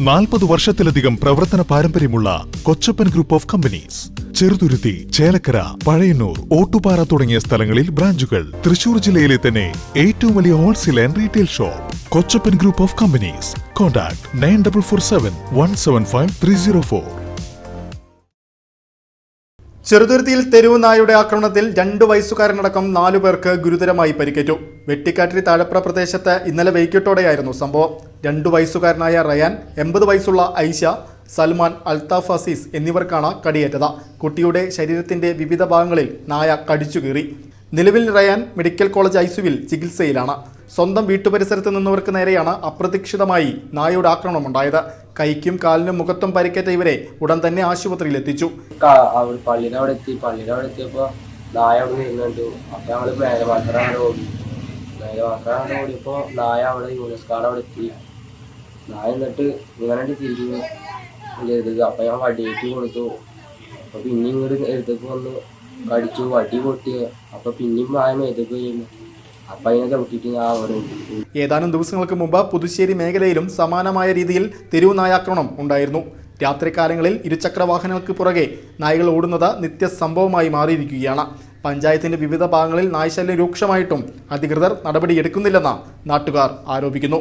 40 വർഷത്തിലധികം പ്രവർത്തന പാരമ്പര്യമുള്ള Kochappan group of companies. Cheruthuruthy, Chelakkara, Pazhayannur, Ottupara തുടങ്ങിയ സ്ഥലങ്ങളിൽ ബ്രാഞ്ചുകൾ. തൃശൂർ ജില്ലയിലെ തന്നെ ഏറ്റവും വലിയ wholesale and retail shop Kochappan group of companies. Contact 9447 175 304. ചെറുതുരുത്തിയിൽ തെരുവ് നായയുടെ ആക്രമണത്തിൽ 2 വയസ്സുകാരനടക്കം 4 പേർക്ക് ഗുരുതരമായി പരിക്കേറ്റു. വെട്ടിക്കാട്ടിരി താഴപ്ര പ്രദേശത്ത് ഇന്നലെ വൈകിട്ടോടെയായിരുന്നു സംഭവം. 2 വയസ്സുകാരനായ റയാൻ, 80 വയസ്സുള്ള ഐഷ, സൽമാൻ, അൽത്താഫ് അസീസ് എന്നിവർക്കാണ് കടിയേറ്റത്. കുട്ടിയുടെ ശരീരത്തിന്റെ വിവിധ ഭാഗങ്ങളിൽ നായ കടിച്ചുകീറി. നിലവിൽ റയാൻ മെഡിക്കൽ കോളേജ് ഐസിയുവിൽ ചികിത്സയിലാണ്. സ്വന്തം വീട്ടുപരിസരത്ത് നിന്നവർക്ക് നേരെയാണ് അപ്രതീക്ഷിതമായി നായയുടെ ആക്രമണമുണ്ടായത്. കൈക്കും കാലിനും മുഖത്തും പരിക്കേറ്റ ഇവരെ ഉടൻ തന്നെ ആശുപത്രിയിൽ എത്തിച്ചു. പള്ളിയുടെ അവിടെ എത്തിയപ്പോ നായ അവിടെ വരുന്നുണ്ട്. അപ്പൊ ഞങ്ങള് മേലെ മാത്രം ഓടിയപ്പോ നായ അവിടെ യൂണിസ്കാട് അവിടെ എത്തി. നായ എന്നിട്ട് ഇങ്ങനെ തിരിഞ്ഞു ചെയ്തത്. അപ്പൊ ഞാൻ വടിയേറ്റ് കൊടുത്തു. അപ്പൊ പിന്നെ ഇങ്ങോട്ട് എടുത്തേക്ക് വന്ന് കടിച്ചു, വടി പൊട്ടിയ. അപ്പൊ പിന്നെയും നായ മേത്തേക്ക് ചെയ്യുന്നു. ഏതാനും ദിവസങ്ങൾക്ക് മുമ്പ് പുതുശ്ശേരി മേഖലയിലും സമാനമായ രീതിയിൽ തെരുവ് നായാക്രമണം ഉണ്ടായിരുന്നു. രാത്രികാലങ്ങളിൽ ഇരുചക്ര വാഹനങ്ങൾക്ക് പുറകെ നായകൾ ഓടുന്നത് നിത്യസംഭവമായി മാറിയിരിക്കുകയാണ്. പഞ്ചായത്തിന്റെ വിവിധ ഭാഗങ്ങളിൽ നായ്ശല്യം രൂക്ഷമായിട്ടും അധികൃതർ നടപടിയെടുക്കുന്നില്ലെന്ന് നാട്ടുകാർ ആരോപിക്കുന്നു.